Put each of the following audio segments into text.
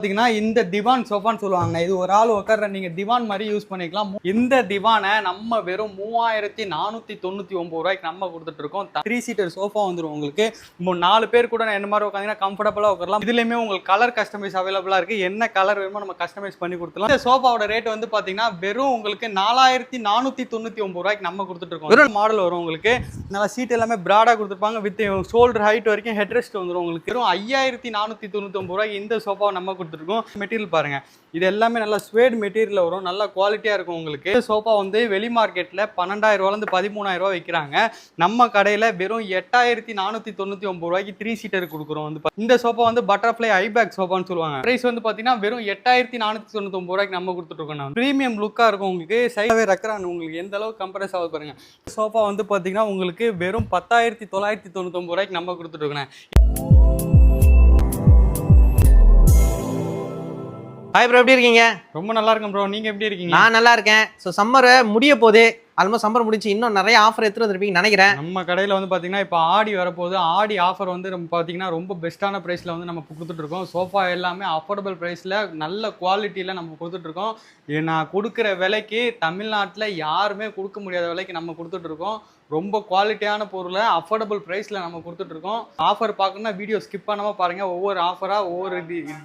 பாத்தீங்கன்னா இந்த திவான் சோஃபான்னு சொல்லுவாங்க. இது ஒரு ஆள் உட்கார்ற நீங்க திவான் மாதிரி யூஸ் பண்ணிக்கலாம். இந்த திவானை நம்ம வெறும் 3499 ரூபாய்க்கு நம்ம கொடுத்துட்டு இருக்கோம். 3 சீட்டர் சோஃபா வந்துடும் உங்களுக்கு. 4 பேர் கூட என்ன மாதிரி உட்காந்தீங்கன்னா கம்ஃபர்டபுளா உட்காரலாம். இதுலயுமே உங்களுக்கு கலர் கஸ்டமைஸ் அவைலபிளா இருக்கு. என்ன கலர் வேணுமோ நம்ம கஸ்டமைஸ் பண்ணி கொடுத்துலாம். இந்த சோஃபாவோட ரேட் வந்து பாத்தீங்கன்னா வெறும் உங்களுக்கு 4499 ரூபாய்க்கு நம்ம கொடுத்துட்டு இருக்கோம். வெறும் மாடல் வரும் உங்களுக்கு. நல்லா சீட் எல்லாமே பிராடா கொடுத்துருப்பாங்க. வித் ஷோல்டர் ஹைட் வரைக்கும் ஹெட் ரெஸ்ட் வந்துடும் உங்களுக்கு. வெறும் 5499 ரூபாய்க்கு இந்த சோஃபாவை நம்ம கொடுத்துருக்கோம். மெட்டீரியல் பாருங்க, இது எல்லாமே நல்ல ஸ்வேட் மெட்டீரியல் வரும். நல்ல குவாலிட்டியா இருக்கும் உங்களுக்கு. சோஃபா வந்து வெளி மார்க்கெட்ல 12,000 ரூபாயில இருந்து 13,000 ரூபாய் விற்கிறாங்க. நம்ம கடையில வெறும் 8499 ரூபாய்க்கு 3 சீட்டர் கொடுக்குறோம். வந்து இந்த சோஃபா வந்து பட்டர்ஃப்ளை ஐபேக் சோஃபான்னு சொல்லுவாங்க. பிரைஸ் வந்து பாத்தீங்கன்னா வெறும் 8499 ரூபாய்க்கு நம்ம கொடுத்துட்டு இருக்கோம். பிரீமியம் லுக்கா இருக்கும் உங்களுக்கு. சைடாவே ரெக்கரான் உங்களுக்கு எந்த அளவுக்கு கம்ப்ரஸ் ஆகுது பாருங்க. சோஃபா வந்து பாத்தீங்கன்னா உங்களுக்கு வெறும் 10,999 ரூபாய்க்கு நம்ம கொடுத்துட்டு இருக்கோம். ஹாய் ப்ரோ, எப்படி இருக்கீங்க? ரொம்ப நல்லா இருக்கும் ப்ரோ. நீங்க எப்படி இருக்கீங்க? நான் நல்லா இருக்கேன். ஸோ சம்மர் முடிய போகுது. ஆல்மோஸ்ட் சம்மர் முடிச்சு இன்னும் நிறைய ஆஃபர் எடுத்துட்டு வந்திருப்பீங்கன்னு நினைக்கிறேன். நம்ம கடையில் வந்து பார்த்தீங்கன்னா இப்போ ஆடி வரப்போகுது. ஆடி ஆஃபர் வந்து நம்ம பார்த்தீங்கன்னா ரொம்ப பெஸ்ட்டான ப்ரைஸில் வந்து நம்ம கொடுத்துட்ருக்கோம். சோஃபா எல்லாமே அஃபோர்டபுள் ப்ரைஸில் நல்ல குவாலிட்டியில் நம்ம கொடுத்துட்ருக்கோம். நான் கொடுக்குற விலைக்கு தமிழ்நாட்டில் யாருமே கொடுக்க முடியாத விலைக்கு நம்ம கொடுத்துட்ருக்கோம். ரொம்ப குவாலிட்டியான பொருளை அஃபோர்டபுள் ப்ரைஸில் நம்ம கொடுத்துட்ருக்கோம். ஆஃபர் பார்க்கணுன்னா வீடியோ ஸ்கிப் பண்ணாமல் பாருங்கள். ஒவ்வொரு ஆஃபராக ஒவ்வொரு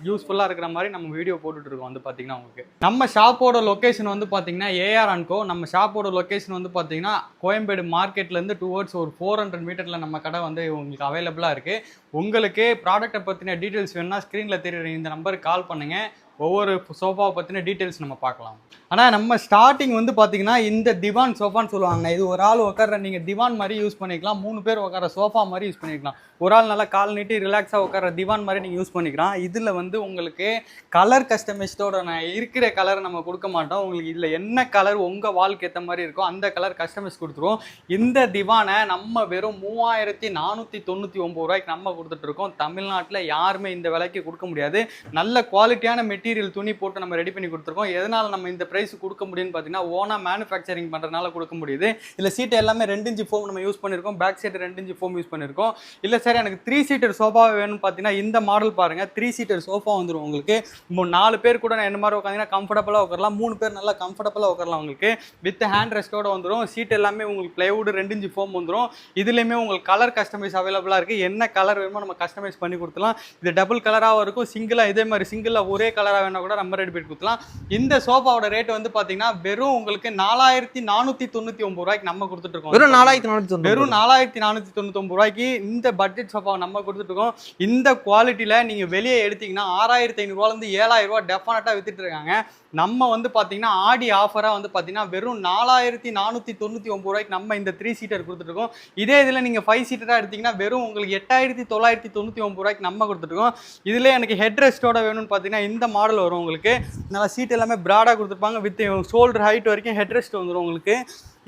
யூஸ்ஃபுல்லாக இருக்கிற மாதிரி நம்ம வீடியோ போட்டுட்ருக்கோம். வந்து பார்த்தீங்கன்னா உங்களுக்கு நம்ம ஷாப்போட லொக்கேஷன் வந்து பார்த்தீங்கன்னா AR&Co. நம்ம ஷாப்போட லொக்கேஷன் வந்து பார்த்தீங்கன்னா கோயம்பேடு மார்க்கெட்லேருந்து டுவர்ட்ஸ் ஒரு 400 மீட்டரில் நம்ம கடை வந்து உங்களுக்கு அவைலபிளாக இருக்குது. உங்களுக்கு ப்ராடக்ட்டை பற்றின டீட்டெயில்ஸ் வேணுன்னா ஸ்க்ரீனில் தெரியுற இந்த நம்பருக்கு கால் பண்ணுங்கள். ஒவ்வொரு சோஃபாவை பற்றின டீட்டெயில்ஸ் நம்ம பார்க்கலாம். ஆனால் நம்ம ஸ்டார்டிங் வந்து பார்த்தீங்கன்னா இந்த திவான் சோஃபான்னு சொல்லுவாங்க. இது ஒரு ஆள் உட்கார நீங்கள் திவான் மாதிரி யூஸ் பண்ணிக்கலாம். 3 பேர் உட்கார சோஃபா மாதிரி யூஸ் பண்ணிக்கலாம். ஒரு ஆள் நல்லா கால் நீட்டி ரிலாக்ஸாக உட்கார திவான் மாதிரி நீங்கள் யூஸ் பண்ணிக்கலாம். இதில் வந்து உங்களுக்கு கலர் கஸ்டமைஸ்டோட நான் இருக்கிற கலரை நம்ம கொடுக்க மாட்டோம். உங்களுக்கு இதில் என்ன கலர் உங்கள் வால்க்கு ஏற்ற மாதிரி இருக்கோ அந்த கலர் கஸ்டமைஸ் கொடுத்துருவோம். இந்த திவானை நம்ம வெறும் 3499 ரூபாய்க்கு நம்ம கொடுத்துட்ருக்கோம். தமிழ்நாட்டில் யாருமே இந்த விலைக்கு கொடுக்க முடியாது. நல்ல குவாலிட்டியான மெட்டீரியல் துணி போட்டு நம்ம ரெடி பண்ணி கொடுத்துருக்கோம். எதனால் நம்ம இந்த ப்ரைஸ் கொடுக்க முடியும்னு பார்த்தீங்கன்னா ஓனாக மேனுஃபேக்சரிங் பண்ணுறதுனால கொடுக்க முடியுது. இதில் சீட் எல்லாமே 2 இன்ச் ஃபோம் நம்ம யூஸ் பண்ணியிருக்கோம். Back side 2 inch foam use பண்ணியிருக்கோம். இல்லை சார் எனக்கு 3 சீட்டர் சோஃபா வேணும்னு பார்த்தீங்கன்னா இந்த மாடல் பாருங்கள். 3 சீட்டர் சோஃபா வந்துடும் உங்களுக்கு. 4 பேர் கூட என்ன மாதிரி உட்காந்தீங்கன்னா கம்ஃபர்டபுளாக உட்காரலாம். 3 பேர் நல்லா கம்ஃபர்டபுளாக உட்காரலாம் உங்களுக்கு. வித் ஹேண்ட் ரெஸ்ட்டோட வந்துடும். சீட் எல்லாமே உங்களுக்கு பிளைவுட் 2 இன்ச் ஃபோம் வந்துடும். இதுலேயுமே உங்களுக்கு கலர் கஸ்டமைஸ் அவைலபிளாக இருக்குது. என்ன கலர் வேணுமோ நம்ம கஸ்டமைஸ் பண்ணி கொடுத்துலாம். இது டபுள் கலராகவும் இருக்கும். சிங்கிளாக இதே மாதிரி சிங்கிளாக ஒரே கலராக வேணா கூட நம்ம ரெடி பண்ணி கொடுத்துலாம். இந்த சோஃபாவோட ரேட் வந்து பார்த்தீங்கன்னா வெறும் உங்களுக்கு 4499 ரூபாய்க்கு நம்ம கொடுத்துட்டு இருக்கோம். வெறும் 4499 ரூபாய்க்கு இந்த பட்ஜெட் சோஃபா நம்ம கொடுத்துட்டு இருக்கோம். இந்த குவாலிட்டியில் நீங்கள் வெளியே எடுத்தீங்கன்னா 6500 ரூபாயிலிருந்து 7000 ரூபா டெஃபினட்டாக வித்துட்டு இருக்காங்க. நம்ம வந்து பார்த்தீங்கன்னா ஆடி ஆஃபராக வந்து பார்த்தீங்கன்னா வெறும் 4499 ரூபாய்க்கு நம்ம இந்த 3 சீட்டர் கொடுத்துருக்கோம். இதே இதில் நீங்கள் 5 சீட்டராக எடுத்தீங்கன்னா வெறும் உங்களுக்கு 8999 ரூபாய்க்கு நம்ம கொடுத்துருக்கோம். இதில் எனக்கு ஹெட் ரெஸ்ட்டோட வேணும்னு பார்த்தீங்கன்னா இந்த மாடல் வரும் உங்களுக்கு. நல்லா சீட் எல்லாமே பிராடாக கொடுத்துருப்பாங்க. வித் ஷோல்டர் ஹைட் வரைக்கும் ஹெட் ரெஸ்ட் வந்துடும் உங்களுக்கு.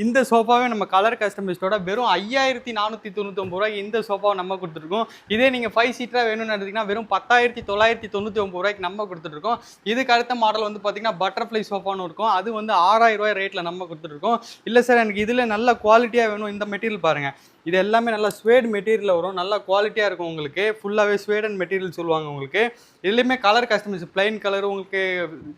இந்த சோஃபாவே நம்ம கலர் கஸ்டமைஸ்டோட வெறும் 5499 ரூபாய்க்கு இந்த சோஃபாவை நம்ம கொடுத்துருக்கோம். இதே நீங்கள் 5 சீட்டராக வேணும்னு எடுத்தீங்கன்னா வெறும் 10,999 ரூபாய்க்கு நம்ம கொடுத்துருக்கோம். இதுக்கு அடுத்த மாடல் வந்து பார்த்தீங்கன்னா பட்டர்ஃப்ளை சோஃபான்னு இருக்கும். அது வந்து 6000 ரூபாய் ரேட்டில் நம்ம கொடுத்துருக்கோம். இல்லை சார் எனக்கு இதில் நல்ல குவாலிட்டியாக வேணும். இந்த மெட்டீரியல் பாருங்கள், இது எல்லாமே நல்லா ஸ்வேட் மெட்டீரியல் வரும். நல்லா குவாலிட்டியாக இருக்கும் உங்களுக்கு. ஃபுல்லாகவே ஸ்வேட் அண்ட் மெட்டீரியல் சொல்லுவாங்க உங்களுக்கு. இதுலேயுமே கலர் கஸ்டமைஸ் பிளைன் கலர் உங்களுக்கு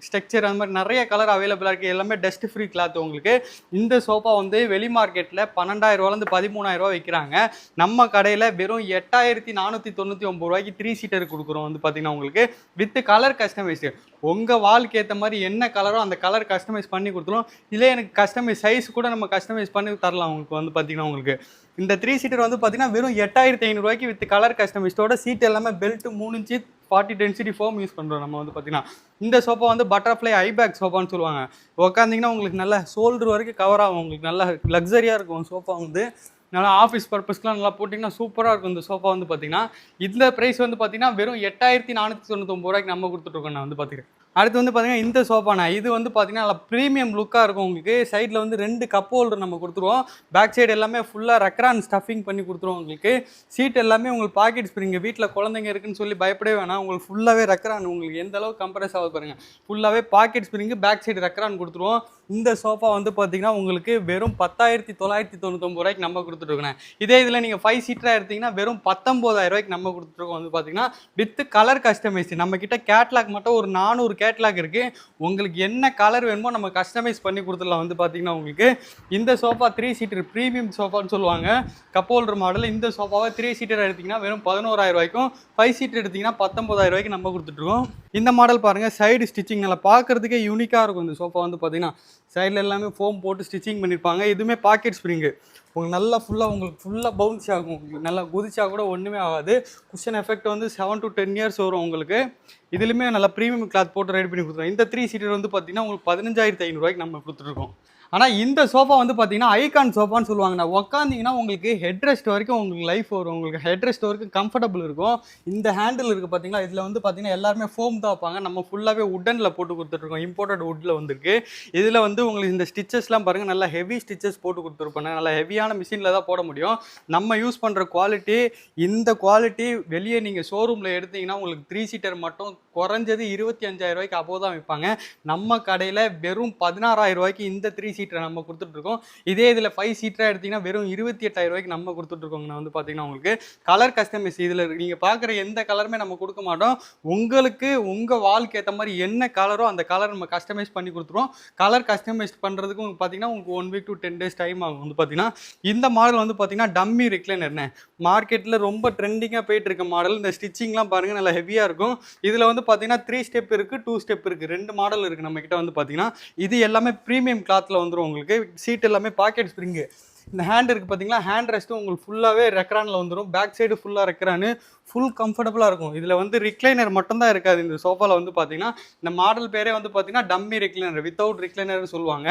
ஸ்ட்ரக்சர் அந்த மாதிரி நிறைய கலர் அவைலபிளாக இருக்குது. எல்லாமே டஸ்ட் ஃப்ரீ கிளாத் உங்களுக்கு. இந்த சோஃபா வந்து வெளி மார்க்கெட்டில் 12,000 ரூபாயிலேருந்து 13,000 ரூபா விற்கிறாங்க. நம்ம கடையில் வெறும் 8499 ரூபாய்க்கு 3 சீட்டர் கொடுக்குறோம். வந்து பார்த்தீங்கன்னா உங்களுக்கு வித் கலர் கஸ்டமைஸ் உங்கள் வால்க்கு ஏற்ற மாதிரி என்ன கலரோ அந்த கலர் கஸ்டமைஸ் பண்ணி கொடுத்துரும். இதிலே எனக்கு கஸ்டமைஸ் சைஸ் கூட நம்ம கஸ்டமைஸ் பண்ணி தரலாம் உங்களுக்கு. வந்து பார்த்தீங்கன்னா உங்களுக்கு இந்த 3 சீட்டர் வந்து பார்த்தீங்கன்னா வெறும் 8500 ரூபாய்க்கு வித் கலர் கஸ்டமைஸ்டோட சீட் எல்லாமே belt 3 inch 40 density foam use பண்ணுறோம் நம்ம. வந்து பார்த்தீங்கன்னா இந்த சோஃபா வந்து பட்டர்ஃப்ளை ஐபேக் சோஃபான்னு சொல்லுவாங்க. உட்காந்திங்கன்னா உங்களுக்கு நல்லா ஷோல்டர் வரைக்கும் கவர் ஆகும். உங்களுக்கு நல்லா லக்ஸரியாக இருக்கும் சோஃபா வந்து. நல்லா ஆஃபீஸ் பர்பஸ்க்குலாம் நல்லா போட்டிங்கன்னா சூப்பராக இருக்கும் இந்த சோஃபா. வந்து பார்த்தீங்கன்னா இந்த ப்ரைஸ் வந்து பார்த்தீங்கன்னா வெறும் 8499 ரூபாய்க்கு நம்ம கொடுத்துட்ருக்கோம். நான் வந்து பார்த்துக்கிறேன். அடுத்து வந்து பார்த்தீங்கன்னா இந்த சோஃபானா இது வந்து பார்த்தீங்கன்னா நல்லா ப்ரீமியம் லுக்காக இருக்கும் உங்களுக்கு. சைடில் வந்து 2 கப் ஹோல்டர் நம்ம கொடுத்துருவோம். பேக் சைடு எல்லாமே ஃபுல்லாக ரெக்ரான் ஸ்டஃபிங் பண்ணி கொடுத்துருவோம் உங்களுக்கு. சீட் எல்லாமே உங்களுக்கு பாக்கெட் ஸ்ப்ரிங். வீட்டில் குழந்தைங்க இருக்குன்னு சொல்லி பயப்படவே வேணாம். உங்களுக்கு ஃபுல்லாகவே ரெக்ரான். உங்களுக்கு எந்த அளவுக்கு கம்ப்ரஸ் ஆகுது பாருங்கள். ஃபுல்லாகவே pocket spring, back side recron கொடுத்துருவோம். இந்த சோஃபா வந்து பார்த்தீங்கன்னா உங்களுக்கு வெறும் 10,999 ரூபாய்க்கு நம்ம கொடுத்துருவோம். கொடுத்துட்ருக்கோம். இதே இதில் நீங்கள் 5 சீட்டராக எடுத்தீங்கன்னா வெறும் 19,000 ரூபாய்க்கு நம்ம கொடுத்துருக்கோம் வந்து பார்த்தீங்கன்னா வித் கலர் கஸ்டமைஸ். நம்ம கிட்ட கேட்லாக் மட்டும் ஒரு 400 கேட்லாக் இருக்குது. உங்களுக்கு என்ன கலர் வேணுமோ நம்ம கஸ்டமைஸ் பண்ணி கொடுத்துடலாம். வந்து பார்த்தீங்கன்னா உங்களுக்கு இந்த சோஃபா 3 சீட்டர் ப்ரீமியம் சோஃபான்னு சொல்லுவாங்க, கப் ஹோல்டர் மாடல். இந்த சோஃபாவை 3 சீட்டர் எடுத்திங்கன்னா வெறும் 11,000 ரூபாய்க்கும், 5 சீட்டர் எடுத்திங்கன்னா 19,000 ரூபாய்க்கு நம்ம கொடுத்துட்ருக்கோம். இந்த மாடல் பாருங்கள், சைடு ஸ்டிச்சிங் நல்லா பார்க்குறதுக்கே யூனிக்காக இருக்கும். இந்த சோஃபா வந்து பார்த்தீங்கன்னா சைடில் எல்லாமே ஃபோம் போட்டு ஸ்டிச்சிங் பண்ணியிருப்பாங்க. இதுவுமே பாக்கெட் ஸ்ப்ரிங்கு. உங்களுக்கு நல்லா உங்களுக்கு ஃபுல்லாக பவுன்ஸ் ஆகும். உங்களுக்கு நல்லா குதிச்சா கூட ஒன்றுமே ஆகாது. குஷன் எஃபெக்ட் வந்து 7 to 10 இயர்ஸ் வரும் உங்களுக்கு. இதுலையுமே நல்லா ப்ரீமியம் கிளாத் போட்டு ரெடி பண்ணி கொடுத்துருவோம். இந்த 3 சீட்டர் வந்து பார்த்தீங்கன்னா உங்களுக்கு 15,500 ரூபாய்க்கு நம்ம கொடுத்துருக்கோம். ஆனால் இந்த சோஃபா வந்து பார்த்தீங்கன்னா ஐகான் சோஃபான்னு சொல்லுவாங்கண்ணா. உட்காந்திங்கன்னா உங்களுக்கு ஹெட் ரெஸ்ட் வரைக்கும் உங்களுக்கு லைஃப் வரும். உங்களுக்கு ஹெட் ரெஸ்ட் வரைக்கும் கம்ஃபர்டபுள் இருக்கும். இந்த ஹேண்டில் இருக்குது பார்த்தீங்களா, இதில் வந்து பார்த்தீங்கன்னா எல்லாருமே ஃபோம் தான் வைப்பாங்க. நம்ம ஃபுல்லாகவே உட்டனில் போட்டு கொடுத்துட்ருக்கோம். இம்போர்ட்டட் வுட்டில் வந்துருக்கு. இதில் வந்து உங்களுக்கு இந்த ஸ்டிச்சஸ்லாம் பாருங்கள், நல்லா ஹெவி ஸ்டிச்சஸ் போட்டு கொடுத்துருப்போம். நல்லா ஹெவியான மிஷினில் தான் போட முடியும். நம்ம யூஸ் பண்ணுற குவாலிட்டி, இந்த குவாலிட்டி வெளியே நீங்கள் ஷோரூமில் எடுத்தீங்கன்னா உங்களுக்கு 3 சீட்டர் மட்டும் குறைஞ்சது 25,000 ரூபாய்க்கு அப்போ தான் விற்பாங்க. நம்ம கடையில் வெறும் 16,000 ரூபாய்க்கு இந்த 3 சீட்டரை நம்ம கொடுத்துட்ருக்கோம். இதே இதில் 5 சீட்டராக எடுத்திங்கன்னா வெறும் 28,000 ரூபாய்க்கு நம்ம கொடுத்துட்ருக்கோங்க. நான் வந்து பார்த்தீங்கன்னா உங்களுக்கு கலர் கஸ்டமைஸ். இதில் நீங்கள் பார்க்குற எந்த கலருமே நம்ம கொடுக்க மாட்டோம். உங்களுக்கு உங்கள் வால்க்கு ஏற்ற மாதிரி என்ன கலரோ அந்த கலர் நம்ம கஸ்டமைஸ் பண்ணி கொடுத்துருவோம். கலர் கஸ்டமைஸ் பண்ணுறதுக்கு உங்களுக்கு பார்த்தீங்கன்னா உங்களுக்கு 1 week to 10 days டைம் ஆகும். வந்து பார்த்தீங்கன்னா இந்த மாடல் வந்து பார்த்தீங்கன்னா டம்மி ரிக்ளைனர்னு மார்க்கெட்டில் ரொம்ப ட்ரெண்டிங்காக போயிட்டு இருக்க மாடல். இந்த ஸ்டிச்சிங்லாம் பாருங்கள் நல்லா ஹெவியாக இருக்கும். இதில் வந்து பார்த்தீங்கன்னா 3 ஸ்டெப் இருக்குது, 2 ஸ்டெப் இருக்குது, 2 மாடல் இருக்குது நம்மக்கிட்ட. வந்து பார்த்தீங்கன்னா இது எல்லாமே ப்ரீமியம் கிளாத்தில் வந்துடும். உங்களுக்கு சீட் எல்லாமே பாக்கெட் ஸ்ப்ரிங்கு. இந்த ஹேண்ட் இருக்குது பார்த்தீங்களா, ஹேண்ட் ரெஸ்ட்டும் உங்களுக்கு ஃபுல்லாகவே ரெக்ரானில் வந்துடும். பேக் சைடு ஃபுல்லாக ரெக்ரானு, ஃபுல் கம்ஃபர்டபுளாக இருக்கும். இதில் வந்து ரிக்ளைனர் மட்டும்தான் இருக்காது இந்த சோஃபாவில். வந்து பார்த்தீங்கன்னா இந்த மாடல் பேரே வந்து பார்த்தீங்கன்னா டம்மி ரிக்ளைனர், வித்தவுட் ரிக்ளைனர்னு சொல்லுவாங்க.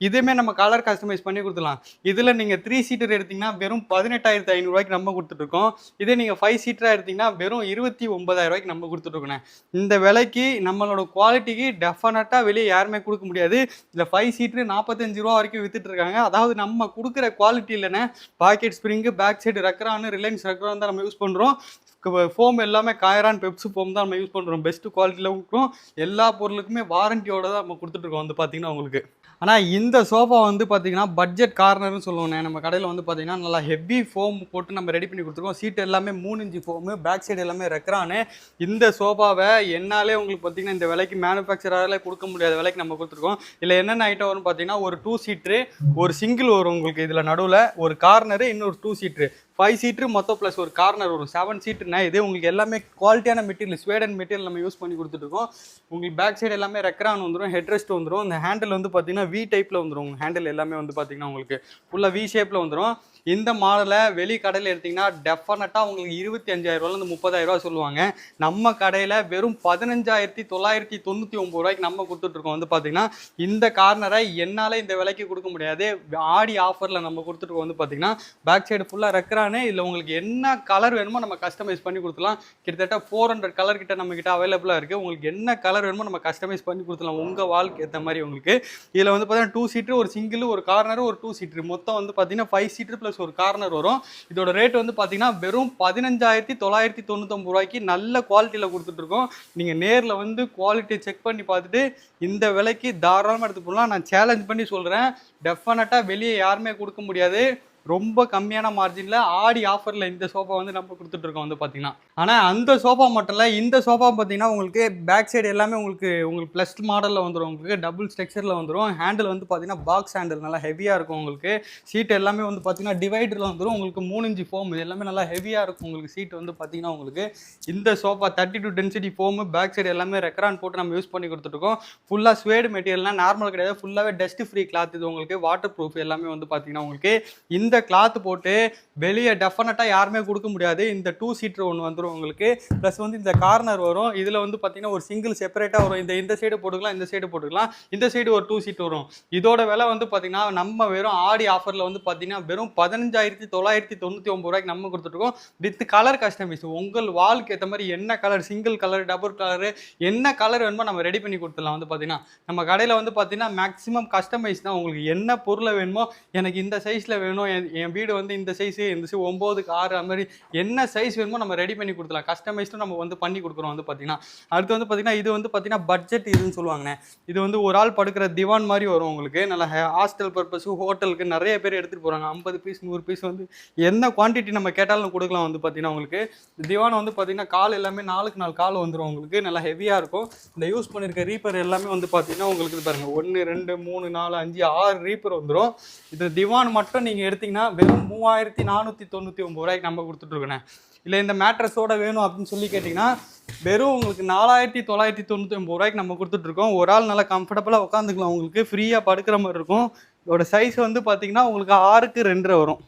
இதுவுமே நம்ம கலர் கஸ்டமைஸ் பண்ணி கொடுத்துலாம். இதில் நீங்கள் 3 சீட்டர் எடுத்திங்கன்னா வெறும் 18,500 ரூபாய்க்கு நம்ம கொடுத்துட்ருக்கோம். இதே நீங்கள் 5 சீட்டராக எடுத்திங்கன்னா வெறும் 29,000 ரூபாய்க்கு நம்ம கொடுத்துட்ருக்கோண்ணே. இந்த விலைக்கு நம்மளோட குவாலிட்டிக்கு டெஃபினட்டாக வெளியே யாருமே கொடுக்க முடியாது. இதில் 5 சீட்டரு 45 ரூபா வரைக்கும் வித்துட்டு இருக்காங்க. அதாவது நம்ம கொடுக்குற குவாலிட்டி இல்லைன்னா pocket spring, back side Recron, Reliance Recron தான் நம்ம யூஸ் பண்ணுறோம். ஃபோம் எல்லாமே காயரான் பெப்ஸு ஃபோம் தான் நம்ம யூஸ் பண்ணுறோம். பெஸ்ட்டு குவாலிட்டியில் இருக்கும். எல்லா பொருளுக்குமே வாரண்டியோட தான் நம்ம கொடுத்துட்ருக்கோம். வந்து பார்த்தீங்கன்னா உங்களுக்கு ஆனால் இந்த சோஃபா வந்து பார்த்தீங்கன்னா பட்ஜெட் கார்னர்னு சொல்லுவோண்ணே. நம்ம கடையில் வந்து பார்த்தீங்கன்னா நல்லா ஹெவி ஃபோம் போட்டு நம்ம ரெடி பண்ணி கொடுத்துருக்கோம். சீட் எல்லாமே 3 இன்ச்சு ஃபோமு, பேக் சைடு எல்லாமே ரெக்ரானு. இந்த சோஃபாவை என்னாலே உங்களுக்கு பார்த்தீங்கன்னா இந்த விலைக்கு மேனுஃபேக்சராலே கொடுக்க முடியாத விலைக்கு நம்ம கொடுத்துருக்கோம். இதில் என்னென்ன ஐட்டம் வரும்னு பார்த்தீங்கன்னா ஒரு 2 சீட்ரு, ஒரு சிங்கிள் வரும் உங்களுக்கு. இதில் நடுவில் ஒரு கார்னரு, இன்னொரு 2 சீட்ரு, 5 சீட்ரு மொத்தம் ப்ளஸ் ஒரு கார்னர் வரும். 7 சீட்டுனா இது உங்களுக்கு எல்லாமே குவாலிட்டியான மெட்டீரியல், ஸ்வேடன் மெட்டீரியல் நம்ம யூஸ் பண்ணி கொடுத்துட்ருக்கோம். உங்களுக்கு பேக் சைடு எல்லாமே ரெக்ரான் வந்துடும், ஹெட் ரெஸ்ட் வந்துடும். இந்த ஹேண்டில் வந்து பார்த்தீங்கன்னா வி டைப்பில் வந்துடும். உங்கள் ஹேண்டில் எல்லாமே வந்து பார்த்தீங்கன்னா உங்களுக்கு ஃபுல்லாக வி ஷேப்பில் வந்துடும். இந்த மாடலை வெளி கடையில் எடுத்திங்கன்னா டெஃபினட்டாக உங்களுக்கு 25,000 30,000 ரூபா சொல்லுவாங்க. நம்ம கடையில் வெறும் 15,999 ரூபாய்க்கு நம்ம கொடுத்துட்ருக்கோம். வந்து பார்த்தீங்கன்னா இந்த கார்னரை என்னால் இந்த விலைக்கு கொடுக்க முடியாது. ஆடி ஆஃபரில் நம்ம கொடுத்துட்ருக்கோம். வந்து பார்த்தீங்கன்னா பேக் சைடு ஃபுல்லாக ரெக்ரான். இல்லை உங்களுக்கு என்ன கலர் வேணுமோ நம்ம கஸ்டமைஸ் பண்ணி கொடுத்துலாம். கிட்டத்தட்ட 400 கலர் கிட்ட நம்ம கிட்ட அவைலபிளாக இருக்குது. உங்களுக்கு என்ன கலர் வேணுமோ நம்ம கஸ்டமைஸ் பண்ணி கொடுத்துலாம் உங்கள் வால்க்கு ஏற்ற மாதிரி உங்களுக்கு. இதில் வந்து பார்த்தீங்கன்னா 2 சீட்ரு, ஒரு சிங்கிள், ஒரு கார்னர், ஒரு 2 சீட்ரு, மொத்தம் வந்து பார்த்தீங்கன்னா 5 சீட்ரு ப்ளஸ் ஒரு கார்னர் வரும். இதோட ரேட் வந்து பார்த்தீங்கன்னா வெறும் 15,999 ரூபாய்க்கு நல்ல குவாலிட்டியில் கொடுத்துட்ருக்கோம். நீங்கள் நேரில் வந்து குவாலிட்டியை செக் பண்ணி பார்த்துட்டு இந்த விலைக்கு தாராளமாக எடுத்து போடலாம். நான் சேலஞ்ச் பண்ணி சொல்கிறேன், டெஃபினட்டாக வெளியே யாருமே கொடுக்க முடியாது. ரொம்ப கம்மியான மார்ஜினில் ஆடி ஆஃபரில் இந்த சோஃபா வந்து நம்ம கொடுத்துட்ருக்கோம். வந்து பார்த்தீங்கன்னா ஆனால் அந்த சோஃபா மட்டும் இல்லை, இந்த சோஃபா பார்த்தீங்கன்னா உங்களுக்கு பேக் சைடு எல்லாமே உங்களுக்கு ப்ளஸ் மாடலில் வந்துடும். உங்களுக்கு டபுள் ஸ்ட்ரக்சரில் வந்துடும். ஹேண்டில் வந்து பார்த்தீங்கன்னா பாக்ஸ் ஹேண்டில் நல்லா ஹெவியாக இருக்கும். உங்களுக்கு சீட் எல்லாமே வந்து பார்த்தீங்கன்னா டிவைடரில் வந்துடும். உங்களுக்கு 3 இன்ச்சு ஃபோம், இது எல்லாமே நல்லா ஹெவியாக இருக்கும். உங்களுக்கு சீட் வந்து பார்த்தீங்கன்னா உங்களுக்கு இந்த sofa 32 density foam, back side எல்லாமே ரெக்ரான் போட்டு நம்ம யூஸ் பண்ணி கொடுத்துட்ருக்கோம். ஃபுல்லாக ஸ்வேடு மெட்டீரியல்னால் நார்மல் கிடையாது, ஃபுல்லாகவே டஸ்ட் ஃப்ரீ கிளாத். இது உங்களுக்கு வாட்டர் ப்ரூஃப் எல்லாமே வந்து பார்த்தீங்கன்னா உங்களுக்கு இந்த கிளாத் போட்டு வெளியே டெஃபினட்டாக யாருமே கொடுக்க முடியாது. இந்த 2 சீட்ரு ஒன்று வந்துடும் உங்களுக்கு. ப்ளஸ் வந்து இந்த கார்னர் வரும். இதில் வந்து பார்த்தீங்கன்னா ஒரு சிங்கிள் செப்பரேட்டாக வரும். இந்த சைடு போட்டுக்கலாம், இந்த சைடு போட்டுக்கலாம். இந்த சைடு ஒரு 2 சீட் வரும். இதோட விலை வந்து பார்த்தீங்கன்னா நம்ம வெறும் ஆடி ஆஃபரில் வந்து பார்த்தீங்கன்னா வெறும் 15,999 ரூபாய்க்கு நம்ம கொடுத்துட்ருக்கோம். With colour customise. உங்கள் வால்க்கு ஏற்ற மாதிரி என்ன colour, single colour, double colour, என்ன கலர் வேணுமோ நம்ம ரெடி பண்ணி கொடுத்துடலாம். வந்து பார்த்தீங்கன்னா நம்ம கடையில் வந்து பார்த்தீங்கன்னா மேக்ஸிமம் கஸ்டமைஸ் தான். உங்களுக்கு என்ன பொருளை வேணுமோ, எனக்கு இந்த சைஸில் வேணும், என் வீடு வந்து இந்த சைஸு 9க்கு 6 அது மாதிரி என்ன சைஸ் வேணுமோ நம்ம ரெடி பண்ணி கொடுத்துலாம். கஸ்டமைஸ்டும் நம்ம வந்து பண்ணி கொடுக்குறோம் வந்து பார்த்தீங்கன்னா. அடுத்து வந்து பார்த்தீங்கன்னா இது வந்து பார்த்தீங்கன்னா பட்ஜெட் இதுன்னு சொல்லுவாங்கண்ணே. இது வந்து ஒரு ஆள் படுக்கிற திவான் மாதிரி வரும் உங்களுக்கு. நல்லா ஹாஸ்டல் பர்பஸு ஹோட்டலுக்கு நிறைய பேர் எடுத்துகிட்டு போகிறாங்க. 50 பீஸ் 100 பீஸ் வந்து என்ன குவான்டிட்டி நம்ம கேட்டாலும் கொடுக்கலாம் வந்து பார்த்தீங்கன்னா உங்களுக்கு. திவான் வந்து பார்த்தீங்கன்னா கால் எல்லாமே 4க்கு 4 கால் வந்துடும் உங்களுக்கு. நல்லா ஹெவியாக இருக்கும். இந்த யூஸ் பண்ணியிருக்க ரீப்பர் எல்லாமே வந்து பார்த்தீங்கன்னா உங்களுக்கு பாருங்கள் 1 2 3 4 5 6 ரீப்பர் வந்துடும். இது திவான் மட்டும் நீங்கள் எடுத்திங்கன்னா வெறும் 3499 ரூபாய்க்கு நம்ம கொடுத்துட்ருக்கோண்ணே. இல்லை இந்த மேட்ரஸோட வேணும் அப்படின்னு சொல்லி கேட்டிங்கன்னா வெறும் உங்களுக்கு 4999 ரூபாய்க்கு நம்ம கொடுத்துட்ருக்கோம். ஒரு ஆள் நல்லா கம்ஃபர்டபுளாக உட்காந்துக்கலாம். உங்களுக்கு ஃப்ரீயாக படுக்கிற மாதிரி இருக்கும். இதோட சைஸ் வந்து பார்த்தீங்கன்னா உங்களுக்கு 6க்கு 2 வரும்.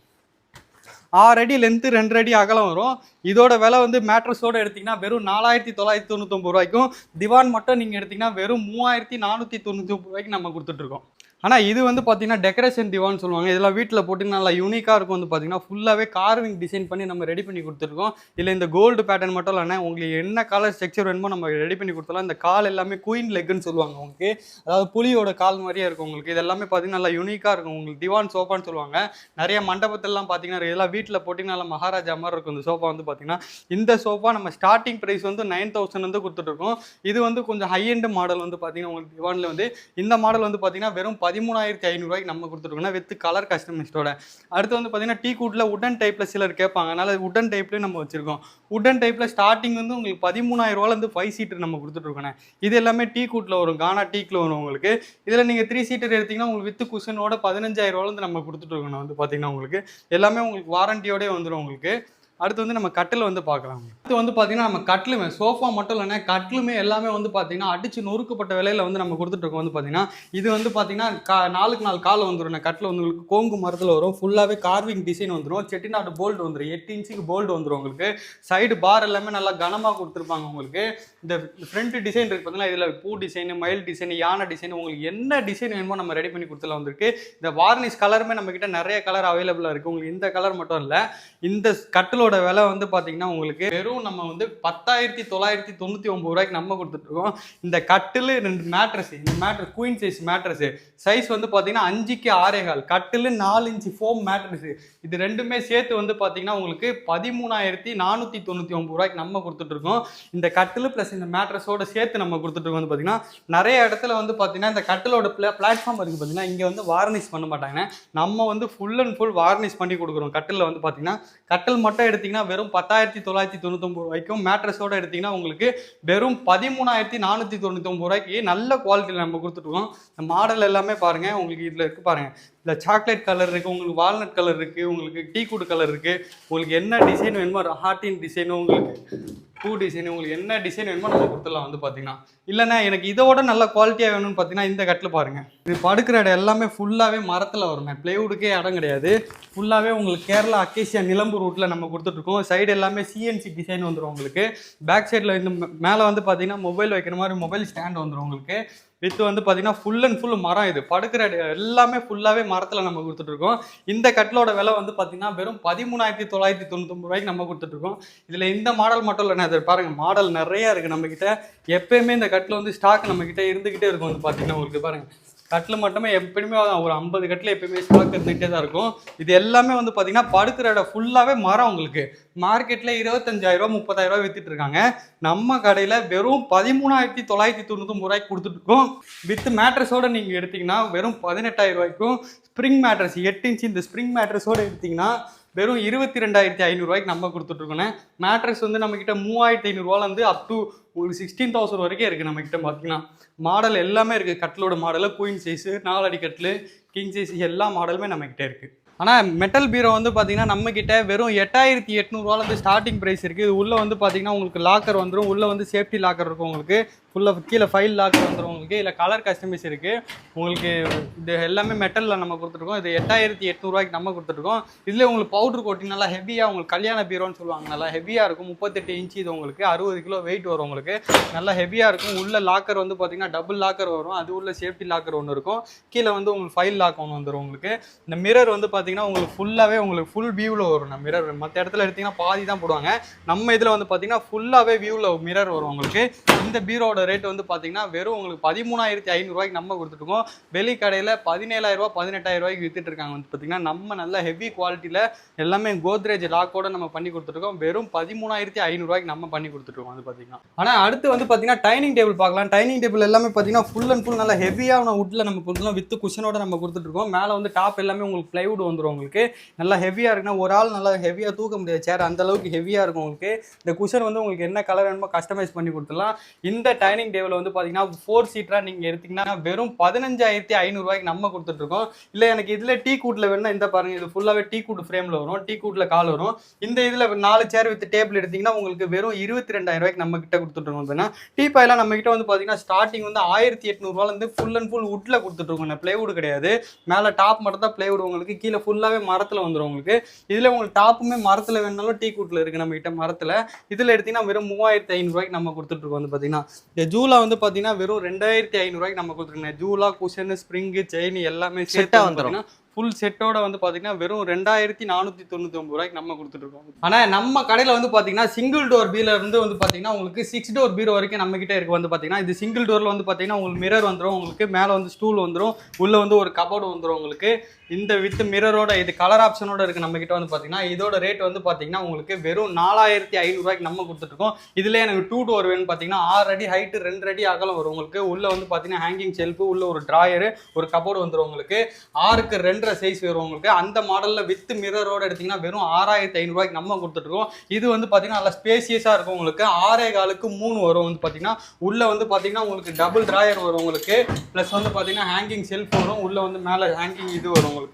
6 அடி லென்த்து 2 அடி அகலம் வரும். இதோட விலை வந்து மேட்ரஸோடு எடுத்திங்கன்னா வெறும் 4999 ரூபாய்க்கும், திவான் மட்டும் நீங்கள் எடுத்திங்கன்னா வெறும் 3499 ரூபாய்க்கு நம்ம கொடுத்துட்ருக்கோம். ஆனால் இது வந்து பார்த்தீங்கன்னா டெக்கரேஷன் திவான்னு சொல்லுவாங்க. இதெல்லாம் வீட்டில் போட்டு நல்லா யூனிக்காக இருக்கும். வந்து பார்த்தீங்கன்னா ஃபுல்லாகவே கார்விங் டிசைன் பண்ணி நம்ம ரெடி பண்ணி கொடுத்துருக்கோம். இல்லை இந்த கோல்டு பேட்டர்ன் மட்டும் இல்லைன்னா உங்களுக்கு என்ன கலர் ஸ்ட்ரக்சர் வேணுமோ நம்ம ரெடி பண்ணி கொடுத்துலாம். இந்த கால் எல்லாமே குயின் லெக்குன்னு சொல்லுவாங்க உங்களுக்கு. அதாவது புலியோட கால் மாதிரியே இருக்கும் உங்களுக்கு. இது எல்லாமே பார்த்தீங்கன்னா நல்லா யூனிக்காக இருக்கும் உங்களுக்கு. திவான் சோஃபான்னு சொல்லுவாங்க. நிறைய மண்டபத்திலலாம் பார்த்தீங்கன்னா இதெல்லாம் வீட்டில் போட்டிங்கன்னா நல்லா மகாராஜா மாதிரி இருக்கும். இந்த சோஃபா வந்து பார்த்தீங்கன்னா இந்த சோஃபா நம்ம ஸ்டார்டிங் ப்ரைஸ் வந்து 9000 வந்து கொடுத்துட்ருக்கோம். இது வந்து கொஞ்சம் ஹை எண்ட் மாடல் வந்து பார்த்தீங்கன்னா உங்களுக்கு திவானில் வந்து இந்த மாடல் வந்து பார்த்தீங்கன்னா வெறும் 13,500 ரூபாய்க்கு நம்ம கொடுத்துருக்கோம் வித் கலர் கஸ்டமைஸ்டோட. அடுத்து வந்து பார்த்தீங்கன்னா டீ கூட்டில் உடன் டைப்பில் சிலர் கேட்பாங்க. அதனால் உடன் டைப்லேயும் நம்ம வச்சுருக்கோம். உடன் டைப்பில் ஸ்டார்டிங் வந்து உங்களுக்கு 13,000 ரூபாயிலேருந்து 5 சீட்டர் நம்ம கொடுத்துட்ருக்கோண்ணே. இது எல்லாமே டீ கூட்டில் வரும். கானா டீக்கில் வரும் உங்களுக்கு. இதில் நீங்கள் 3 சீட்டர் எடுத்திங்கன்னா உங்களுக்கு வித் குஷனோட 15,000 ரூபாயிலேருந்து நம்ம கொடுத்துட்ருக்கோம். வந்து பார்த்தீங்கன்னா உங்களுக்கு எல்லாமே உங்களுக்கு வாரண்டியோடய வந்துடும் உங்களுக்கு. அடுத்து வந்து நம்ம கட்டில் வந்து பார்க்கலாம். அடுத்து வந்து பார்த்தீங்கன்னா நம்ம கட்டிலுமே சோஃபா மட்டும் இல்லைன்னா கட்டிலுமே எல்லாமே வந்து பார்த்தீங்கன்னா அடிச்சு நொறுக்கப்பட்ட விலையில் வந்து நம்ம கொடுத்துட்ருக்கோம். வந்து பார்த்தீங்கன்னா இது வந்து பார்த்தீங்கன்னா 4க்கு 4 கால் வந்துடும். கட்டில் வந்து உங்களுக்கு கோங்கு மரத்தில் வரும். ஃபுல்லாகவே கார்விங் டிசைன் வந்துடும். செட்டிநாடு போல்டு வந்துடும். 8 இன்ச்சுக்கு போல்டு வந்துடும் உங்களுக்கு. சைடு பார் எல்லாமே நல்லா கனமாக கொடுத்துருப்பாங்க உங்களுக்கு. இந்த ஃப்ரண்ட் டிசைன் இருக்குது பார்த்தீங்கன்னா இதில் பூ டிசைனு மயில் டிசைனு யானை டிசைன் உங்களுக்கு என்ன டிசைன் வேணுமோ நம்ம ரெடி பண்ணி கொடுத்துலாம் வந்திருக்கு. இந்த வார்னிஷ் கலருமே நம்மக்கிட்ட நிறைய கலர் அவைலபிளாக இருக்குது. உங்களுக்கு இந்த கலர் மட்டும் இல்லை. இந்த கட்டிலோட விலை வந்து பார்த்தீங்கன்னா உங்களுக்கு வெறும் நம்ம வந்து 10,999 ரூபாய்க்கு நம்ம கொடுத்துட்ருக்கோம். இந்த கட்டில் 2 மேட்ரஸ். இந்த mattress queen size mattress. Size வந்து பார்த்தீங்கன்னா 5க்கு 6.25. கட்டில் 4 இன்ச்சு ஃபோம் மேட்ரஸ். இது ரெண்டுமே சேர்த்து வந்து பார்த்தீங்கன்னா உங்களுக்கு 13,499 ரூபாய்க்கு நம்ம கொடுத்துட்ருக்கோம். இந்த கட்டில் ப்ளஸ் இந்த மேட்ரஸோட சேர்த்து நம்ம கொடுத்துட்ருக்கோம். வந்து பார்த்தீங்கன்னா நிறைய இடத்துல வந்து பார்த்தீங்கன்னா இந்த கட்டிலோட பிளாட்ஃபார்ம் இருக்குது பார்த்தீங்கன்னா இங்கே வந்து வார்னிஷ் பண்ண மாட்டாங்க. நம்ம வந்து ஃபுல் அண்ட் ஃபுல் வார்னிஷ் பண்ணி கொடுக்குறோம். கட்டிலில் வந்து பார்த்தீங்கன்னா கட்டில் மட்டும் எடுத்திங்கன்னா வெறும் 10,999 ரூபாய்க்கும், மேட்ரஸோடு எடுத்திங்கன்னா உங்களுக்கு வெறும் 13,499 ரூபாய்க்கு நல்ல குவாலிட்டியில் நம்ம கொடுத்துட்ருக்கோம். இந்த மாடல் எல்லாமே பாருங்கள் உங்களுக்கு. இதில் இருக்குது பாருங்கள். இந்த சாக்லேட் கலர் இருக்குது, உங்களுக்கு வால்நட் கலர் இருக்குது, உங்களுக்கு டீ கூடு கலர் இருக்குது. உங்களுக்கு என்ன டிசைன் வேணுமோ ஹார்டின் டிசைனு உங்களுக்கு பூ டிசைன் உங்களுக்கு என்ன டிசைன் வேணுமோ நம்ம கொடுத்துடலாம். வந்து பார்த்தீங்கன்னா இல்லைண்ணா எனக்கு இதோட நல்ல குவாலிட்டியாக வேணும்னு பார்த்தீங்கன்னா இந்த கட்டில் பாருங்கள். இது படுக்கிற இடம் எல்லாமே ஃபுல்லாகவே மரத்தில் வருமே. பிளேவுடுக்கே இடம் கிடையாது. ஃபுல்லாகவே உங்களுக்கு கேரளா அக்கேசியா நிலம்பு ரூட்டில் நம்ம கொடுத்துட்ருக்கோம். சைடு எல்லாமே சிஎன்சி டிசைன் வந்துடும் உங்களுக்கு. பேக் சைடில் இந்த மேலே வந்து பார்த்தீங்கன்னா மொபைல் வைக்கிற மாதிரி மொபைல் ஸ்டாண்ட் வந்துடும் உங்களுக்கு. வித்து வந்து பார்த்தீங்கன்னா ஃபுல் அண்ட் ஃபுல் மரம். இது படுக்கிற எல்லாமே ஃபுல்லாகவே மரத்தில் நம்ம கொடுத்துட்ருக்கோம். இந்த கட்டிலோட விலை வந்து பார்த்தீங்கன்னா வெறும் 13,999 ரூபாய்க்கு நம்ம கொடுத்துட்ருக்கோம். இதில் இந்த மாடல் மட்டும் இல்லைன்னா அது பாருங்கள் மாடல் நிறையா இருக்குது நம்மக்கிட்ட. எப்போயுமே இந்த கட்டில் வந்து ஸ்டாக் நம்மக்கிட்ட இருந்துக்கிட்டே இருக்கும். வந்து பார்த்தீங்கன்னா உங்களுக்கு பாருங்கள் கட்டில் மட்டுமே எப்பயுமே ஒரு 50 கட்டில் எப்பயுமே ஸ்டாக் இருந்துகிட்டே தான் இருக்கும். இது எல்லாமே வந்து பார்த்தீங்கன்னா படுக்கிற இடம் ஃபுல்லாகவே மரம் உங்களுக்கு. மார்க்கெட்டில் 25,000 30,000 வித்துட்டு இருக்காங்க. நம்ம கடையில் வெறும் 13,999 ரூபாய்க்கு கொடுத்துட்ருக்கோம். வித் மேட்ரஸோடு நீங்கள் எடுத்திங்கன்னா வெறும் 18,000 ரூபாய்க்கும். ஸ்ப்ரிங் மேட்ரஸ் 8 இன்ச்சு இந்த ஸ்ப்ரிங் மேட்ரஸோடு எடுத்திங்கன்னா வெறும் 22,500 ரூபாய்க்கு நம்ம கொடுத்துட்ருக்கோண்ணே. மேட்ரஸ் வந்து நம்மக்கிட்ட 3,500 ரூபாலேருந்து அப் டு ஒரு 16,000 வரைக்கும் இருக்குது நம்மக்கிட்ட. பார்த்தீங்கன்னா மாடல் எல்லாமே இருக்குது. கட்டிலோட மாடலில் குயின் சைஸு 4 அடி கட்டில் கிங் சைஸ் எல்லா மாடலுமே நம்மக்கிட்ட இருக்குது. ஆனால் மெட்டல் பீரோ வந்து பார்த்தீங்கன்னா நம்மக்கிட்ட வெறும் 8,800 ரூபாலேருந்து ஸ்டார்டிங் ப்ரைஸ் இருக்குது. இது உள்ளே வந்து பார்த்தீங்கன்னா உங்களுக்கு லாக்கர் வந்துடும். உள்ளே வந்து சேஃப்டி லாக்கர் இருக்கும் உங்களுக்கு. ஃபுல்லாக கீழே ஃபைல் லாக்கர் வந்துடும் உங்களுக்கு. இல்லை கலர் கஸ்டமைஸ் இருக்குது உங்களுக்கு. இது எல்லாமே மெட்டலில் நம்ம கொடுத்துருக்கோம். இது 8,800 ரூபாய்க்கு நம்ம கொடுத்துருக்கோம். இதில் உங்களுக்கு பவுட்ரு கோட்டிங் நல்லா ஹெவியாக உங்களுக்கு கல்யாண பீரோன்னு சொல்லுவாங்க. நல்லா ஹெவியாக இருக்கும். 38 இன்ச்சு இது உங்களுக்கு. 60 கிலோ வெயிட் வரும் உங்களுக்கு. நல்லா ஹெவியாக இருக்கும். உள்ள லாக்கர் வந்து பார்த்தீங்கன்னா டபுள் லாக்கர் வரும். அது உள்ள சேஃப்டி லாக்கர் ஒன்று இருக்கும். கீழே வந்து உங்களுக்கு ஃபைல் லாக் ஒன்று வந்துடும் உங்களுக்கு. இந்த மிரர் வந்து பார்த்தீங்கன்னா உங்களுக்கு ஃபுல்லாகவே உங்களுக்கு ஃபுல் வியூவில் வரும். நம்ம மிரர் மற்ற இடத்துல எடுத்திங்கன்னா பாதி தான் போடுவாங்க. நம்ம இதில் வந்து பார்த்தீங்கன்னா ஃபுல்லாகவே வியூவில் மிரர் வரும் உங்களுக்கு. இந்த பீரோட இதோட ரேட் வந்து பார்த்தீங்கன்னா வெறும் உங்களுக்கு 13,500 ரூபாய்க்கு நம்ம கொடுத்துருக்கோம். வெளி கடையில் 17,000 ரூபா 18,000 ரூபாய்க்கு வித்துட்டு இருக்காங்க. வந்து பார்த்தீங்கன்னா நம்ம நல்ல ஹெவி குவாலிட்டியில் எல்லாமே கோத்ரேஜ் லாக்கோட நம்ம பண்ணி கொடுத்துருக்கோம். வெறும் 13,500 ரூபாய்க்கு நம்ம பண்ணி கொடுத்துருக்கோம் வந்து பார்த்தீங்கன்னா. ஆனால் அடுத்து வந்து பார்த்தீங்கன்னா டைனிங் டேபிள் பார்க்கலாம். டைனிங் டேபிள் எல்லாமே பார்த்தீங்கன்னா ஃபுல் அண்ட் ஃபுல் நல்லா ஹெவியான வுட்ல நம்ம கொடுத்துருக்கோம். வித் குஷனோட நம்ம கொடுத்துட்ருக்கோம். மேலே வந்து டாப் எல்லாமே உங்களுக்கு பிளைவுட் வந்துடும். உங்களுக்கு நல்லா ஹெவியாக இருக்குன்னா ஒரு ஆள் நல்லா ஹெவியாக தூக்க முடியாது சேர், அந்த அளவுக்கு ஹெவியாக இருக்கும். உங்களுக்கு இந்த குஷன் வந்து உங்களுக்கு என்ன கலர் வேணுமோ கஸ்டமைஸ் பண்ணி கொடுத்துடலாம். இந்த டைனிங் டேபிள் வந்து பார்த்தீங்கன்னா 4 சீட்டராக நீங்கள் எடுத்தீங்கன்னா வெறும் 15,500 ரூபாய்க்கு நம்ம கொடுத்துட்ருக்கோம். இல்லை எனக்கு இதில் டீ கூட்டில் வேணும்னா இந்த பாருங்க, இது ஃபுல்லாகவே டீ கூட்டு ஃப்ரேமில் வரும், டீ கூட்டில் கால் வரும். இந்த இதில் 4 சேர் வித் டேபிள் எடுத்தீங்கன்னா உங்களுக்கு வெறும் 22,000 ரூபாய்க்கு நம்ம கிட்ட கொடுத்துட்ருக்கோம். அப்படின்னா டீ பாயெல்லாம் நம்ம கிட்ட வந்து பார்த்தீங்கன்னா ஸ்டார்டிங் வந்து 1,800 ரூபாயிலேருந்து ஃபுல் அண்ட் ஃபுல் வுட்டில் கொடுத்துட்ருக்கோம். பிளைவுட் கிடையாது, மேலே டாப் மட்டும் தான் பிளைவுட். உங்களுக்கு கீழே ஃபுல்லாகவே மரத்தில் வந்துடும். உங்களுக்கு இதில் உங்களுக்கு டாப்புமே மரத்தில் வேணுனாலும் டீ கூட்டில் இருக்குது நம்ம கிட்ட மரத்தில். இதில் எடுத்தீங்கன்னா வெறும் 3,500 ரூபாய்க்கு நம்ம கொடுத்துட்ருக்கோம். வந்து பார்த்தீங்கன்னா இந்த ஜூலா வந்து பார்த்தீங்கன்னா வெறும் 2,500 ரூபாய்க்கு நம்ம கொடுத்துருக்கோம். ஜூலா குஷன் ஸ்ப்ரிங்கு செயின் எல்லாமே செட்டாக வந்துடும். ஃபுல் செட்டோட வந்து பார்த்தீங்கன்னா வெறும் 2,499 ரூபாய்க்கு நம்ம கொடுத்துட்ருக்கோம். ஆனால் நம்ம கடையில் வந்து பார்த்தீங்கன்னா சிங்கிள் டோர் பீல இருந்து வந்து பார்த்தீங்கன்னா உங்களுக்கு 6 டோர் பீரோ வரைக்கும் நம்ம கிட்ட இருக்கு. வந்து பார்த்தீங்கன்னா இது சிங்கிள் டோரில் வந்து பார்த்தீங்கன்னா உங்களுக்கு மிரர் வந்துடும். உங்களுக்கு மேலே வந்து ஸ்டூல் வந்துடும், உள்ளே வந்து ஒரு கபோர்டு வந்துடும். உங்களுக்கு இந்த வித் மிரரோட இது கலர் ஆப்ஷனோட இருக்குது நம்ம கிட்ட. வந்து பார்த்தீங்கன்னா இதோட ரேட் வந்து பார்த்தீங்கன்னா உங்களுக்கு வெறும் 4,500 ரூபாய்க்கு நம்ம கொடுத்துட்ருக்கோம். இதில் எனக்கு 2 டோர் வேணும்னு பார்த்தீங்கன்னா 6 அடி ஹைட்டு 2 அடி அகலம் வரும். உங்களுக்கு உள்ளே வந்து பார்த்தீங்கன்னா ஹேங்கிங் ஷெல்ஃபு, உள்ள ஒரு ட்ராயரு, ஒரு கபோர்டு வந்துடும். உங்களுக்கு 6க்கு 2.5 சைஸ் வரும். உங்களுக்கு அந்த மாடலில் வித் மிரரோட எடுத்தீங்கன்னா வெறும் 6,500 ரூபாய்க்கு நம்ம கொடுத்துட்ருக்கோம். இது வந்து பார்த்தீங்கன்னா நல்லா ஸ்பேசியஸாக இருக்கும். உங்களுக்கு 6.25க்கு 3 வரும். வந்து பார்த்தீங்கன்னா உள்ளே வந்து பார்த்தீங்கன்னா உங்களுக்கு டபுள் ட்ராயர் வரும். உங்களுக்கு ப்ளஸ் வந்து பார்த்தீங்கன்னா ஹேங்கிங் ஷெல்ஃப் வரும். உள்ளே வந்து மேலே ஹேங்கிங் இது வரும். உங்களுக்கு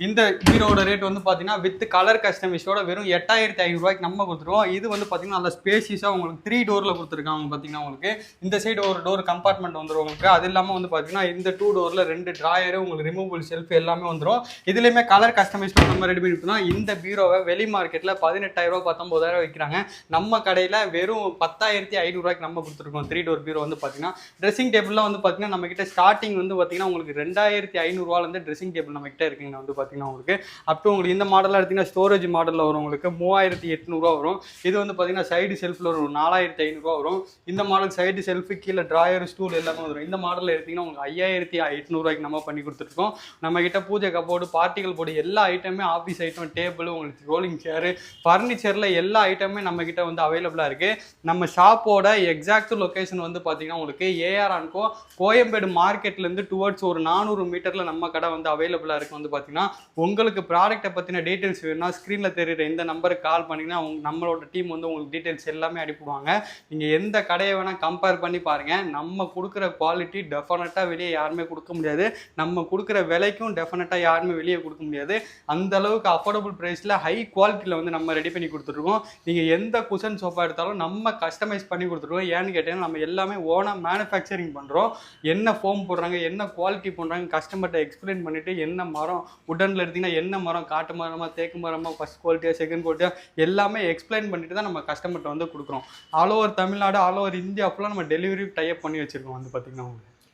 இந்த பீரோட ரேட் வந்து பார்த்தீங்கன்னா வித் கலர் கஸ்டமைஸோட வெறும் 8,500 ரூபாய்க்கு நம்ம கொடுத்துருவோம். இது வந்து பார்த்தீங்கன்னா நல்லா ஸ்பேசியஸாக உங்களுக்கு 3 டோரில் கொடுத்துருக்காங்க. பார்த்தீங்கன்னா உங்களுக்கு இந்த சைடு ஒரு டோர் கம்பார்ட்மெண்ட் வந்துடும். உங்களுக்கு அது இல்லாமல் வந்து பார்த்தீங்கன்னா இந்த 2 டோரில் 2 ட்ராயரு, உங்களுக்கு ரிமூவபிள் ஷெல்ஃப் எல்லாமே வந்துடும். இதுலேயுமே கலர் கஸ்டமைஸ் நம்ம ரெடி பண்ணிட்டோம்னா இந்த பீரோவை வெளி மார்க்கெட்டில் 18,000 ரூபா 19,000 விற்கிறாங்க. நம்ம கடையில் வெறும் 10,500 ரூபாய்க்கு நம்ம கொடுத்துருக்கோம். 3 டோர் பீரோ வந்து பார்த்தீங்கன்னா ட்ரெஸ்ஸிங் டேபிள்லாம் வந்து பார்த்தீங்கன்னா நம்ம கிட்ட ஸ்டார்டிங் வந்து பார்த்தீங்கன்னா உங்களுக்கு 2,500 ரூபாயிலேருந்து ட்ரெஸ்ஸிங் டேபிள் நம்ம கிட்ட இருக்குங்க. வந்து பார்த்தீங்கன்னா உங்களுக்கு அப் டு உங்களுக்கு இந்த மாடலாக எடுத்தீங்கன்னா ஸ்டோரேஜ் மாடலில் வரும். உங்களுக்கு 3,800 ரூபா வரும். இது வந்து பார்த்தீங்கன்னா சைடு செல்ஃபில் ஒரு 4,500 ரூபா வரும். இந்த மாடல் சைடு செல்ஃபு, கீழே ட்ராயர், ஸ்டூல் எல்லாமே வரும். இந்த மாடலில் எடுத்தீங்கன்னா உங்களுக்கு 5,800 ரூபாய்க்கு நம்ம பண்ணி கொடுத்துருக்கோம். நம்ம கிட்ட பூஜை கப்போர்டு, பார்ட்டிகல் போர்டு எல்லா ஐட்டமே, ஆஃபீஸ் ஐட்டம், டேபிள், உங்களுக்கு ரோலிங் சேரு, ஃபர்னிச்சரில் எல்லா ஐட்டமே நம்ம கிட்ட வந்து அவைலபிளாக இருக்குது. நம்ம ஷாப்போட எக்ஸாக்ட் லொக்கேஷன் வந்து பார்த்தீங்கன்னா உங்களுக்கு AR & Co கோயம்பேடு மார்க்கெட்லேருந்து டுவர்ட்ஸ் ஒரு 400 மீட்டரில் நம்ம கடை வந்து அவைலபிளாக இருக்குது. வந்து பார்த்தீங்கன்னா உங்களுக்கு ப்ராடக்ட்டை பற்றின டீட்டெயில்ஸ் வேணும்னா ஸ்க்ரீனில் தெரியுற இந்த நம்பருக்கு கால் பண்ணிங்கன்னா நம்மளோட டீம் வந்து உங்களுக்கு டீட்டெயில்ஸ் எல்லாமே அனுப்புவாங்க. நீங்கள் எந்த கடையை வேணால் கம்பேர் பண்ணி பாருங்கள். நம்ம கொடுக்குற குவாலிட்டி டெஃபினட்டாக வெளியே யாருமே கொடுக்க முடியாது. நம்ம கொடுக்குற விலைக்கும் டெஃபினட்டாக யாருமே வெளியே கொடுக்க முடியாது. அந்த அளவுக்கு அஃபோர்டபுள் ப்ரைஸில் ஹை குவாலிட்டியில் வந்து நம்ம ரெடி பண்ணி கொடுத்துருக்கோம். நீங்கள் எந்த குஷன் சோஃபா எடுத்தாலும் நம்ம கஸ்டமைஸ் பண்ணி கொடுத்துருக்கோம். ஏன்னு கேட்டீங்கன்னா நம்ம எல்லாமே ஓனாக மேனுஃபேக்சரிங் பண்ணுறோம். என்ன ஃபோம் போடுறாங்க, என்ன குவாலிட்டி பண்ணுறாங்க கஸ்டமர்கிட்ட எக்ஸ்பிளைன் பண்ணிவிட்டு, என்ன மரம் உடனில் எடுத்திங்கன்னா என்ன மரம், காட்டு மரமாக, தேக்கு மரமாக, ஃபஸ்ட் குவாலிட்டியாக, செகண்ட் குவாலிட்டியாக எல்லாமே எக்ஸ்பிளைன் பண்ணிட்டு தான் நம்ம கஸ்டமர்கிட்ட வந்து கொடுக்குறோம். All over Tamil Nadu, all over India ஃபுல்லாக நம்ம டெலிவரி டைப் பண்ணி வச்சுருக்கோம். வந்து பார்த்திங்கன்னா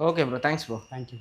okay bro, thanks bro. Thank you.